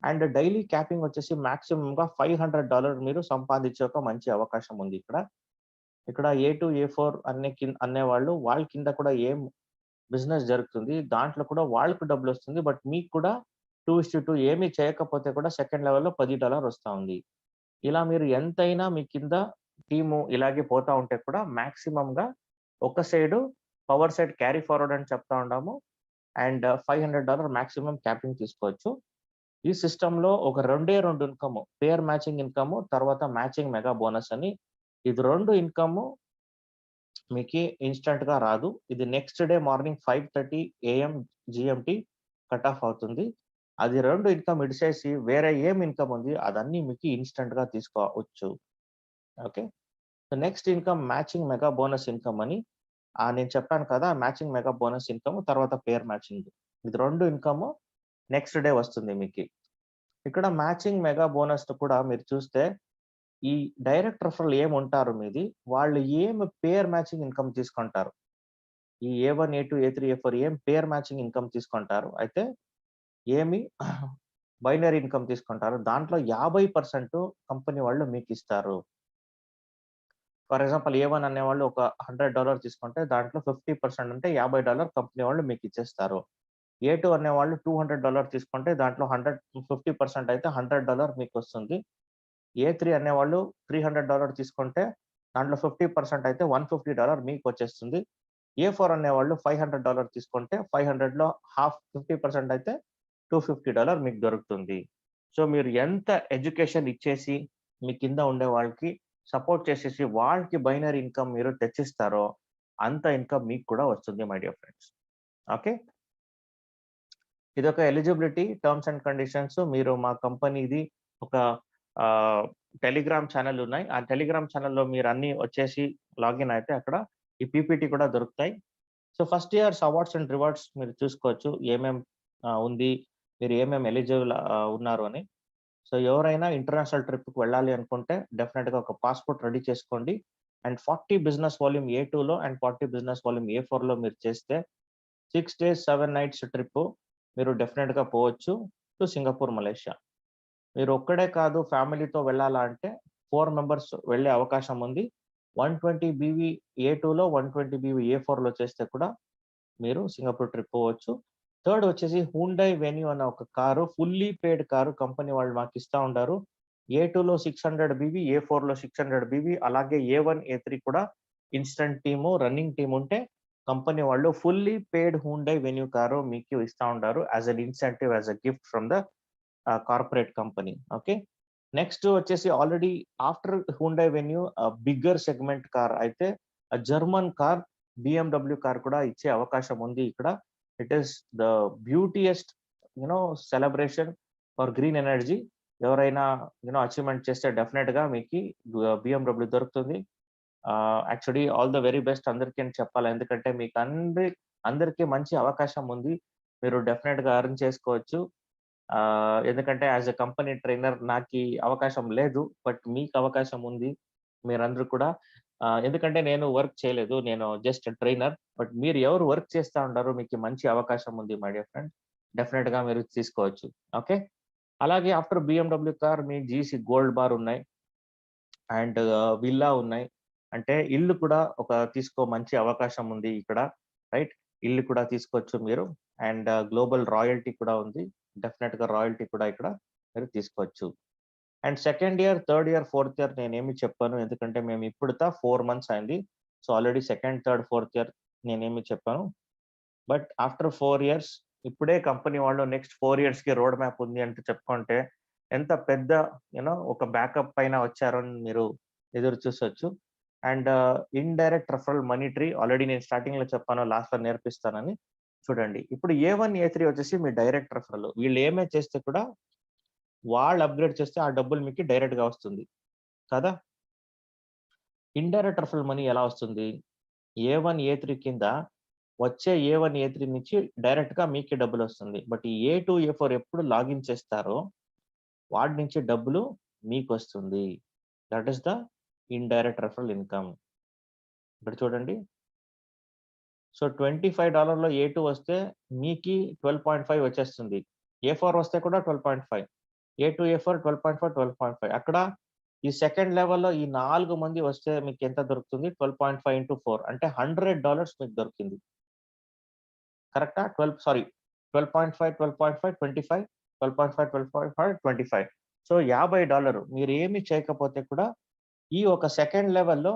And daily capping వచ్చేసి మాక్సిమమ్‌గా $500 మీరు సంపాదించే ఒక మంచి అవకాశం ఉంది ఇక్కడ. ఇక్కడ ఏ2, ఏ4 అనేవాళ్ళు వాళ్ళ కింద కూడా ఏం బిజినెస్ జరుగుతుంది. దాంట్లో కూడా వాళ్ళకి డబ్బులొస్తుంది. బట్ మీకు కూడా 2:2 ఏమి చేయకపోతే కూడా సెకండ్ లెవెల్‌లో $10 వస్తా ఉంది. ఇలా మీరు ఎంతైనా మీ కింద టీము ఇలాగే పోతా ఉంటే కూడా మాక్సిమమ్‌గా ఒక side power side carry forward అని చెప్తా ఉన్నాము. అండ్ $500 మాక్సిమం క్యాపింగ్ తీసుకోవచ్చు. ఈ సిస్టమ్‌లో ఒక 2 ఇన్‌కమ్ పేర్ మ్యాచింగ్ ఇన్‌కమ్ తర్వాత మ్యాచింగ్ మెగా బోనస్ అని ఇది 2 ఇన్‌కమ్ మీకి ఇన్‌స్టంట్‌గా రాదు. ఇది next day morning 5:30 AM జీఎంటీ cut off అవుతుంది. అది 2 ఇన్‌కమ్ ఇడిసేసి వేరే ఏం ఇన్‌కమ్ ఉంది అదన్నీ మీకు ఇన్‌స్టంట్‌గా తీసుకోవచ్చు. Okay. So next income matching mega bonus income అని నేను చెప్పాను కదా! మ్యాచింగ్ మెగా బోనస్ ఇన్‌కమ్ తర్వాత పేర్ మ్యాచింగ్. ఇది 2 ఇన్‌కమ్ నెక్స్ట్ డే వస్తుంది మీకి. ఇక్కడ మ్యాచింగ్ మెగా బోనస్ కూడా మీరు చూస్తే ఈ డైరెక్ట్ రెఫరల్ ఏముంటారు మీది, వాళ్ళు పేర్ మ్యాచింగ్ ఇన్‌కమ్ తీసుకుంటారు. ఈ ఏ1, ఏ2, ఏ3, ఏ4 పేర్ మ్యాచింగ్ ఇన్‌కమ్ తీసుకుంటారు. అయితే ఏమి బైనరీ ఇన్‌కమ్ తీసుకుంటారు. దాంట్లో 50% కంపెనీ వాళ్ళు మీకిస్తారు. ఫర్ ఎగ్జాంపుల్ ఏ1 అనేవాళ్ళు ఒక $100 తీసుకుంటే దాంట్లో 50% అంటే $50 కంపెనీ వాళ్ళు మీకిచ్చేస్తారు. ఏ2 అనేవాళ్ళు $200 తీసుకుంటే దాంట్లో 50% అయితే $100 మీకొస్తుంది. ఏ3 అనేవాళ్ళు $300 తీసుకుంటే దాంట్లో 50% అయితే $150 మీకొచ్చేస్తుంది. ఏ4 అనేవాళ్ళు $500 తీసుకుంటే 500లో హాఫ్ 50% అయితే $250 మీకు దొరుకుతుంది. సో మీరు ఎంత ఎడ్యుకేషన్ ఇచ్చేసి మీ కింద ఉండే వాళ్ళకి సపోర్ట్ చేసేసి వాళ్ళకి బైనరీ ఇన్‌కమ్ మీరు తెచ్చిస్తారో అంత ఇన్‌కమ్ మీకు కూడా వస్తుంది మై డియర్ ఫ్రెండ్స్. ఓకే. ఇదొక ఎలిజిబిలిటీ టర్మ్స్ అండ్ కండిషన్స్ మీరు మా కంపెనీది ఒక టెలిగ్రామ్ ఛానెల్ ఉన్నాయి. ఆ టెలిగ్రామ్ ఛానెల్‌లో మీరు అన్నీ వచ్చేసి లాగిన్ అయితే అక్కడ ఈ పీపీటీ కూడా దొరుకుతాయి. So first years awards and rewards మీరు చూసుకోవచ్చు ఏమేం ఉంది, మీరు ఏమేం ఎలిజిబుల్ ఉన్నారు అని. సో ఎవరైనా ఇంటర్నేషనల్ ట్రిప్కి వెళ్ళాలి అనుకుంటే డెఫినెట్గా ఒక పాస్పోర్ట్ రెడీ చేసుకోండి. అండ్ 40 బిజినెస్ వాల్యూమ్ A2లో అండ్ 40 బిజినెస్ వాల్యూమ్ A4లో మీరు చేస్తే 6 days 7 nights ట్రిప్ మీరు డెఫినెట్గా పోవచ్చు టు సింగపూర్, మలేషియా. మీరు ఒక్కడే కాదు ఫ్యామిలీతో వెళ్ళాలా అంటే 4 మెంబర్స్ వెళ్ళే అవకాశం ఉంది. 120 BV A2లో 120 BV A4లో చేస్తే కూడా మీరు సింగపూర్ ట్రిప్ పోవచ్చు. థర్డ్ వచ్చేసి హ్యుండై వెన్యూ అనే ఒక కారు, ఫుల్లీ పేడ్ కారు కంపెనీ వాళ్ళు మాకు ఇస్తా ఉంటారు. A2లో 600 BV, A4లో 600 BV, అలాగే A1 A3 కూడా ఇన్స్టెంట్ టీము, రన్నింగ్ టీమ్ ఉంటే కంపెనీ వాళ్ళు fully paid Hyundai Venue car మీకు ఇస్తా ఉంటారు as an incentive, as a gift from the corporate company. Okay, next వచ్చేసి already after Hyundai Venue bigger segment car అయితే German car BMW car కూడా ఇచ్చే అవకాశం ఉంది ఇక్కడ. It is the beautiest celebration for green energy. ఎవరైనా achievement చేస్తే definite గా మీకు BMW దొరుకుతుంది. Actually all the very best అందరికీ అని చెప్పాలి, ఎందుకంటే మీకు అందరికీ మంచి అవకాశం ఉంది. మీరు డెఫినెట్ గా ఎర్న్ చేసుకోవచ్చు. ఎందుకంటే యాజ్ ఎ కంపెనీ ట్రైనర్ నాకు అవకాశం లేదు, బట్ మీకు అవకాశం ఉంది. మీరందరూ కూడా ఎందుకంటే నేను వర్క్ చేయలేదు, నేను జస్ట్ ట్రైనర్. బట్ మీరు ఎవరు వర్క్ చేస్తా ఉంటారో మీకు మంచి అవకాశం ఉంది మై డియర్ ఫ్రెండ్, డెఫినెట్ గా మీరు తీసుకోవచ్చు. ఓకే, అలాగే ఆఫ్టర్ BMW కార్ మీ GC గోల్డ్ బార్ ఉన్నాయి అండ్ విల్లా ఉన్నాయి. అంటే ఇల్లు కూడా తీసుకో మంచి అవకాశం ఉంది ఇక్కడ, రైట్? ఇల్లు కూడా తీసుకోవచ్చు మీరు. అండ్ గ్లోబల్ రాయల్టీ కూడా ఉంది, డెఫినెట్ గా రాయల్టీ కూడా ఇక్కడ మీరు తీసుకోవచ్చు. And second year, third year, fourth year నేనేమి చెప్పాను, ఎందుకంటే మేము ఇప్పుడు 4 months అయింది. So already second, third, fourth year నేనేమి చెప్పాను. బట్ ఆఫ్టర్ 4 years ఇప్పుడే కంపెనీ వాళ్ళు నెక్స్ట్ 4 years కి రోడ్ మ్యాప్ ఉంది అంటే చెప్పుకుంటే ఎంత పెద్ద ఒక బ్యాకప్ పైన వచ్చారని మీరు ఎదురు చూసొచ్చు. And indirect referral money tree already నేను స్టార్టింగ్ లో చెప్పాను, లాస్ట్ లో నేర్పిస్తానని. చూడండి, ఇప్పుడు A1 A3 వచ్చేసి మీ డైరెక్ట్ రెఫరల్. వీళ్ళు ఏమే చేస్తే కూడా వాళ్ళు అప్గ్రేడ్ చేస్తే ఆ డబ్బులు మీకు డైరెక్ట్ గా వస్తుంది కదా. ఇండైరెక్ట్ రెఫరల్ మనీ ఎలా వస్తుంది? A1 A3 కింద వచ్చే A1 A3 నుంచి డైరెక్ట్ గా మీకే డబ్బులు వస్తుంది. బట్ ఈ A2 A4 ఎప్పుడు లాగిన్ చేస్తారో వాటి నుంచి డబ్బులు మీకు వస్తుంది. That is the indirect referral income. ఇక్కడ చూడండి, సో $25 A2 వస్తే మీకు 12.5 వచ్చేస్తుంది. A4 వస్తే కూడా 12.5, A2 A4 12.5, 12.5. అక్కడ ఈ సెకండ్ లెవెల్లో ఈ 4 మంది వస్తే మీకు ఎంత దొరుకుతుంది? 12.5 into 4 అంటే $100 మీకు దొరికింది. కరెక్టా? 12.5, 12.5, 25, 12.5, 12.5, 25. సో $50 మీరు ఏమి చేయకపోతే కూడా ఈ ఒక సెకండ్ లెవెల్లో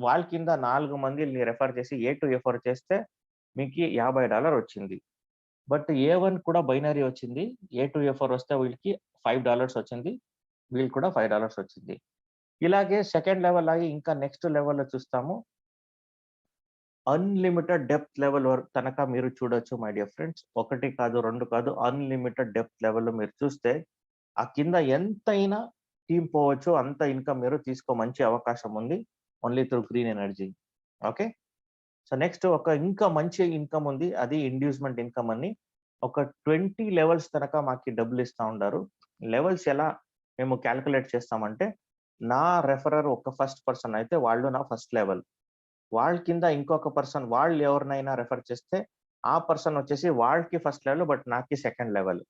వాళ్ళ కింద 4 మందిని రెఫర్ చేసి A2 A4 చేస్తే మీకు $50 వచ్చింది. బట్ A1 కూడా బైనరీ వచ్చింది. A2 A4 వస్తే వీళ్ళకి $5 వచ్చింది, వీళ్ళు కూడా $5 వచ్చింది. ఇలాగే సెకండ్ లెవెల్ లాగే ఇంకా నెక్స్ట్ లెవెల్లో చూస్తాము. అన్లిమిటెడ్ డెప్త్ లెవెల్ వరకు కనుక మీరు చూడొచ్చు మై డియర్ ఫ్రెండ్స్. 1 కాదు, 2 కాదు, అన్లిమిటెడ్ డెప్త్ లెవెల్లో మీరు చూస్తే ఆ కింద ఎంతైనా టీమ్ పోవచ్చు, అంత ఇన్కమ్ మీరు మంచి అవకాశం ఉంది only through green energy. Okay, so next ఇంకా మంచి ఇన్కమ్ ఉంది, అది ఇండ్యూస్మెంట్ ఇన్కమ్ అని. 20 లెవెల్స్ కనుక మాకు డబ్బులు ఇస్తా ఉంటారు. లెవెల్స్ ఎలా మేము క్యాల్కులేట్ చేస్తామంటే, నా రెఫరర్ ఫస్ట్ పర్సన్ అయితే వాళ్ళు నా ఫస్ట్ లెవెల్, వాళ్ళ కింద ఇంకొక పర్సన్ వాళ్ళు ఎవరినైనా రెఫర్ చేస్తే ఆ పర్సన్ వచ్చేసి వాళ్ళకి ఫస్ట్ లెవెల్, బట్ నాకు సెకండ్ లెవెల్.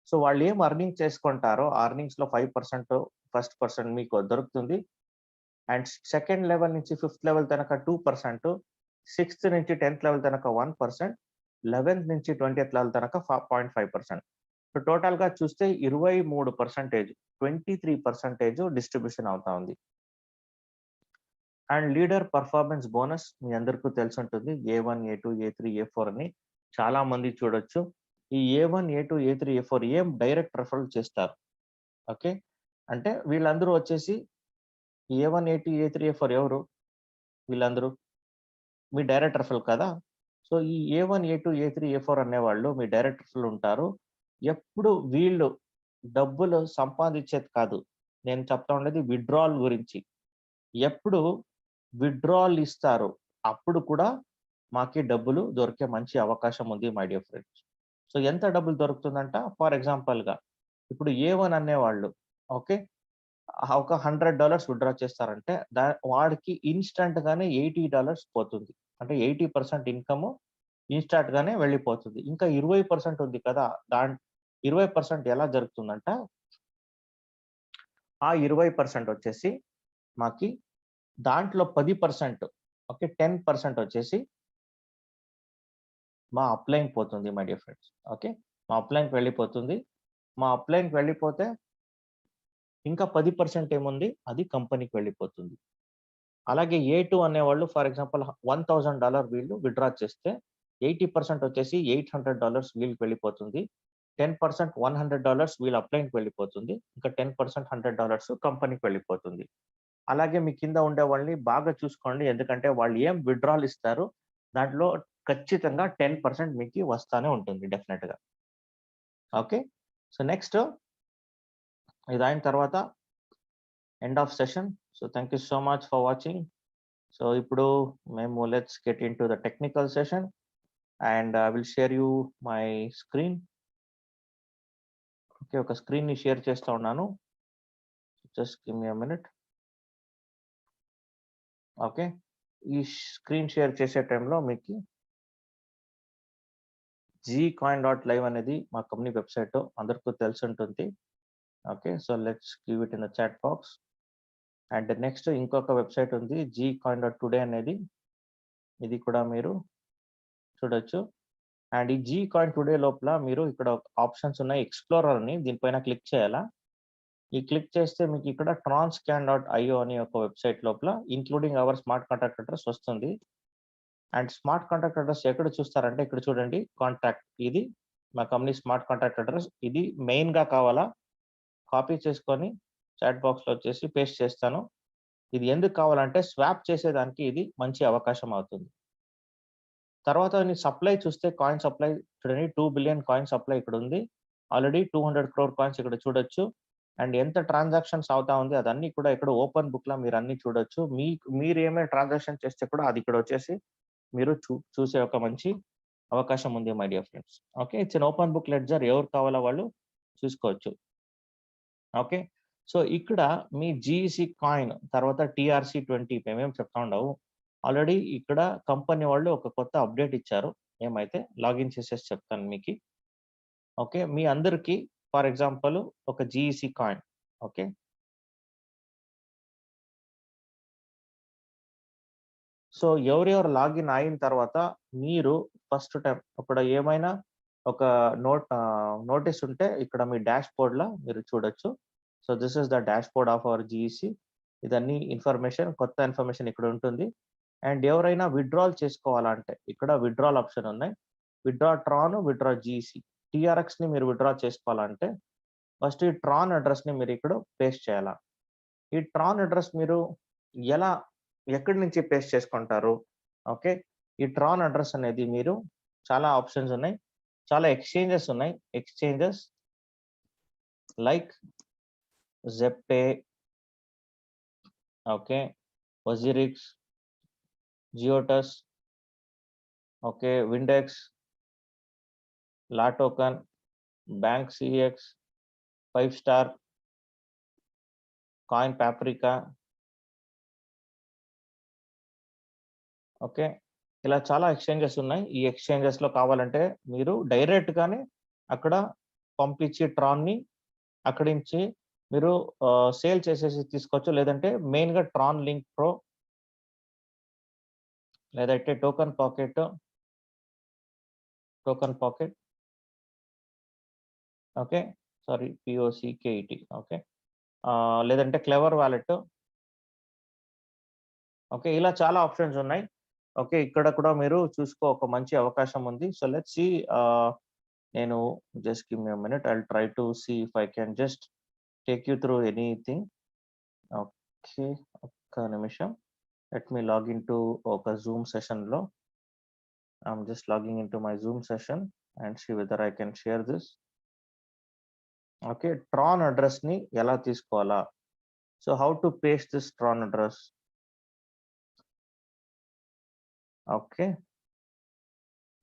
సో వాళ్ళు ఏం అర్నింగ్ చేసుకుంటారో అర్నింగ్స్ లో 5% ఫస్ట్ పర్సన్ మీకు దొరుకుతుంది. అండ్ సెకండ్ లెవెల్ నుంచి 5th లెవెల్ తనక 2%, 6th నుంచి 10th లెవెల్ తనక 1%, 11th నుంచి 20th లెవెల్ తనక 0.5%. సో టోటల్ గా చూస్తే 23%, 23% డిస్ట్రిబ్యూషన్ అవుతా ఉంది. అండ్ లీడర్ పర్ఫార్మెన్స్ బోనస్ మీ అందరికీ తెలిసి ఉంటుంది. A1 A2 A3 A4 అని చాలా మంది చూడొచ్చు. ఈ A1 A2 A3 A4 ఏం డైరెక్ట్ రెఫరల్ చేస్తారు. ఓకే, అంటే వీళ్ళందరూ వచ్చేసి A1 A2 A3 A4 ఎవరు? వీళ్ళందరూ మీ డైరెక్ట్ రెఫరల్ కదా. సో ఈ A1 A2 A3 A4 అనేవాళ్ళు మీ డైరెక్ట్ రెఫరల్ ఉంటారు. ఎప్పుడు వీళ్ళు డబ్బులు సంపాదించేది కాదు, నేను చెప్తా ఉండేది విత్డ్రాల్ గురించి. ఎప్పుడు విత్డ్రాల్ ఇస్తారు అప్పుడు కూడా మాకి డబ్బులు దొరికే మంచి అవకాశం ఉంది మై డియర్ ఫ్రెండ్స్. సో ఎంత డబ్బులు దొరుకుతుందంట, ఫర్ ఎగ్జాంపుల్‌గా ఇప్పుడు ఏ1 అనేవాళ్ళు ఓకే. ఒక $100 విత్‌డ్రా చేస్తారంటే వాడికి ఇన్‌స్టాంట్‌గానే $80 పోతుంది. అంటే 80% ఇన్‌కమ్ ఇన్‌స్టాంట్‌గానే వెళ్ళిపోతుంది. ఇంకా 20% ఉంది కదా! 20% ఎలా జరుగుతుందంట, ఆ 20% వచ్చేసి మాకి దాంట్లో 10% ఓకే. 10% వచ్చేసి మా అప్‌లైన్‌కి పోతుంది మై డియర్ ఫ్రెండ్స్. ఓకే. మా అప్‌లైన్‌కి వెళ్ళిపోతుంది. మా అప్‌లైన్‌కి వెళ్ళిపోతే ఇంకా 10% ఏముంది, అది కంపెనీకి వెళ్ళిపోతుంది. అలాగే ఏ2 అనేవాళ్ళు ఫర్ ఎగ్జాంపుల్ $1000 వీళ్ళు విత్‌డ్రా చేస్తే 80% వచ్చేసి $800 వీళ్ళకి వెళ్ళిపోతుంది. 10% $100 వీళ్ళ అప్‌లైన్‌కి వెళ్ళిపోతుంది. ఇంకా 10% $100 కంపెనీకి వెళ్ళిపోతుంది. అలాగే మీ కింద ఉండేవాళ్ళని బాగా చూసుకోండి. ఎందుకంటే వాళ్ళు ఏం విత్‌డ్రాలు ఇస్తారో దాంట్లో ఖచ్చితంగా 10% మీకి వస్తానే ఉంటుంది డెఫినెట్‌గా. ఓకే. సో నెక్స్ట్ ఇదయిన తర్వాత end of session. So thank you so much for watching. So ఇప్పుడు మేము let's get into the technical session and I will share you my screen. Okay. ఒక స్క్రీన్‌ని షేర్ చేస్తా ఉన్నాను. Just give me a minute. Okay. ఈ screen share చేసే టైంలో మీకి gcoin.live అనేది మా కంపెనీ వెబ్‌సైట్ అందరికీ తెలిసుంటుంది. Okay. So let's give it in the chat box. And next ఇంకొక వెబ్‌సైట్ ఉంది gcoin.today అనేది. ఇది కూడా మీరు చూడొచ్చు. అండ్ ఈ gcoin టుడే లోపల మీరు ఇక్కడ ఆప్షన్స్ ఉన్నాయి. ఎక్స్‌ప్లోరర్ అని దీనిపైన క్లిక్ చేయాలా. ఈ క్లిక్ చేస్తే మీకు ఇక్కడ transcan.io అనే ఒక వెబ్‌సైట్ లోపల including our smart contact address వస్తుంది. అండ్ స్మార్ట్ కాంటాక్ట్ అడ్రెస్ ఎక్కడ చూస్తారంటే ఇక్కడ చూడండి కాంటాక్ట్ ఇది మా కంపెనీ స్మార్ట్ కాంటాక్ట్ అడ్రెస్. ఇది మెయిన్‌గా కావాలా, కాపీ చేసుకొని చాట్ బాక్స్‌లో వచ్చేసి పేస్ట్ చేస్తాను. ఇది ఎందుకు కావాలంటే స్వాప్ చేసేదానికి ఇది మంచి అవకాశం అవుతుంది. తర్వాత సప్లై చూస్తే కాయిన్ సప్లై చూడండి 2 బిలియన్ కాయిన్ సప్లై ఇక్కడ ఉంది. ఆల్రెడీ 200 క్రోర్ కాయిన్స్ ఇక్కడ చూడొచ్చు. అండ్ ఎంత ట్రాన్సాక్షన్స్ అవుతా ఉంది అదన్నీ కూడా ఇక్కడ ఓపెన్ బుక్‌లో మీరు అన్నీ చూడొచ్చు. మీరు ఏమైనా ట్రాన్సాక్షన్ చేస్తే కూడా అది ఇక్కడ వచ్చేసి మీరు చూసే ఒక మంచి అవకాశం ఉంది my dear friends. Okay. It's an open book ledger. ఎవరు కావాలో వాళ్ళు చూసుకోవచ్చు. ఓకే. సో ఇక్కడ మీ జీఈసీ కాయిన్ తర్వాత TRC20 మేమేం చెప్తా ఉండవు. ఆల్రెడీ ఇక్కడ కంపెనీ వాళ్ళు ఒక కొత్త అప్డేట్ ఇచ్చారు. ఏమైతే లాగిన్ చేసేసి చెప్తాను మీకి. ఓకే. మీ అందరికి ఫర్ ఎగ్జాంపుల్ ఒక జీఈసీ కాయిన్ ఓకే. సో ఎవరెవరు లాగిన్ అయిన తర్వాత మీరు ఫస్ట్ టైమ్ అప్పుడు ఏమైనా ఒక నోటీస్ ఉంటే ఇక్కడ మీ డాష్‌బోర్డ్‌లో మీరు చూడొచ్చు. So this is the dashboard of our GEC. ఇదన్నీ ఇన్ఫర్మేషన్, కొత్త ఇన్ఫర్మేషన్ ఇక్కడ ఉంటుంది. అండ్ ఎవరైనా విత్‌డ్రాల్ చేసుకోవాలంటే ఇక్కడ విత్‌డ్రాల్ ఆప్షన్ ఉన్నాయి. Withdraw Tron, withdraw GEC. టీఆర్ఎక్స్‌ని మీరు విత్‌డ్రా చేసుకోవాలంటే ఫస్ట్ ఈ ట్రాన్ అడ్రెస్‌ని మీరు ఇక్కడ పేస్ట్ చేయాలా. ఈ ట్రాన్ అడ్రెస్ మీరు ఎలా ఎక్కడి నుంచి పేస్ట్ చేసుకుంటారు? ఓకే. ఈ ట్రాన్ అడ్రెస్ అనేది మీరు చాలా ఆప్షన్స్ ఉన్నాయి. చాలా ఎక్స్‌చేంజెస్ ఉన్నాయి. Exchanges like ZebPay, okay, WazirX, Giottus, okay, Vindax, Latoken, bank CX, 5 star, coin paprika. Okay. ఇలా చాలా ఎక్స్‌చేంజెస్ ఉన్నాయి. ఈ ఎక్స్‌చేంజెస్‌లో కావాలంటే మీరు డైరెక్ట్‌గానే అక్కడ పంపించి ట్రాన్‌ని అక్కడి నుంచి మీరు సేల్ చేసేసి తీసుకోవచ్చు. లేదంటే మెయిన్‌గా ట్రాన్ లింక్ ప్రో లేదంటే token pocket okay. Sorry POCKET okay. లేదంటే క్లెవర్ వాలెట్. ఓకే. ఇలా చాలా ఆప్షన్స్ ఉన్నాయి. ఓకే. ఇక్కడ కూడా మీరు ఒక మంచి అవకాశం ఉంది. సో లెట్స్ సీ నేను just give me a minute. I will try to see if I can just take you through anything. Okay. ఒక్క నిమిషం. లెట్ మీ లాగ్ ఇంటు ఒక జూమ్ సెషన్‌లో. I'm just logging into my Zoom session and see whether I can share this. Okay. Tron అడ్రెస్‌ని ఎలా తీసుకోవాలా? So how to paste this Tron address? Okay.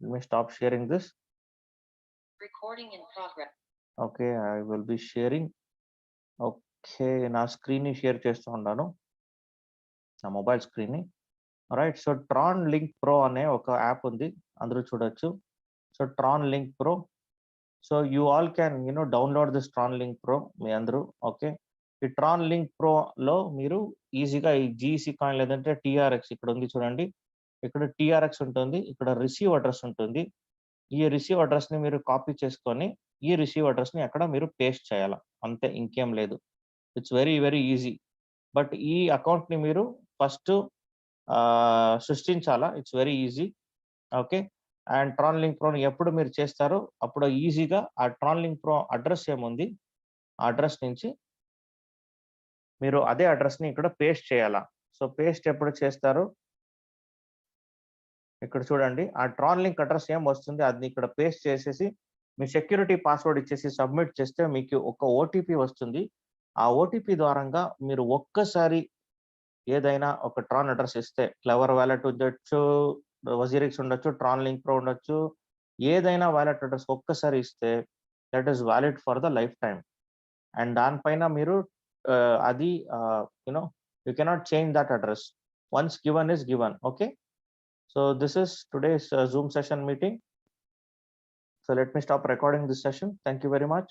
Let me stop sharing this. Recording in progress. Okay, I will be sharing. Okay, నా screen ని share చేస్తూ ఉన్నాను, నా mobile screen ని. Right, so Tron link pro అనే ఒక app ఉంది, అందరూ చూడొచ్చు. So Tron link pro, so you all can download this Tron link pro మీ అందరూ. ఓకే, ఈ ట్రాన్ లింక్ ప్రో లో మీరు ఈజీగా ఈ జీసీ కాయిన్ లేదంటే టీఆర్ఎక్స్ ఇక్కడ ఉంది చూడండి, ఇక్కడ టీఆర్ఎక్స్ ఉంటుంది, ఇక్కడ రిసీవ్ అడ్రస్ ఉంటుంది. ఈ రిసీవ్ అడ్రస్ ని మీరు కాపీ చేసుకొని ఈ రిసీవ్ అడ్రస్ ని అక్కడ మీరు పేస్ట్ చేయాలి, అంతే, ఇంకేం లేదు. It's very very easy. But ఈ అకౌంట్ ని మీరు ఫస్ట్ సృష్టించాలా, it's very easy. Okay, and Tron link ప్రోని ఎప్పుడు మీరు చేస్తారో అప్పుడు ఈజీగా ఆ ట్రాన్ లింక్ ప్రో అడ్రస్ ఏముంది ఆ అడ్రస్ నుంచి మీరు అదే అడ్రస్ ని ఇక్కడ పేస్ట్ చేయాలా. సో పేస్ట్ ఎప్పుడు చేస్తారు, ఇక్కడ చూడండి, ఆ ట్రాన్ లింక్ అడ్రస్ ఏం వస్తుంది అది ఇక్కడ పేస్ట్ చేసేసి మీ సెక్యూరిటీ పాస్వర్డ్ ఇచ్చేసి సబ్మిట్ చేస్తే మీకు ఒక ఓటీపీ వస్తుంది. ఆ ఓటీపీ ద్వారంగా మీరు ఒక్కసారి ఏదైనా ఒక ట్రాన్ అడ్రస్ ఇస్తే, క్లవర్ వాలెట్ ఉండొచ్చు, వజీరిక్స్ ఉండొచ్చు, ట్రాన్ లింక్ ప్రో ఉండొచ్చు, ఏదైనా వాలెట్ అడ్రస్ ఒక్కసారి ఇస్తే that is valid for the life time. And దానిపైన మీరు అది you cannot change that address. Once given is given. Okay, so this is today's Zoom session meeting. So let me stop recording this session. Thank you very much.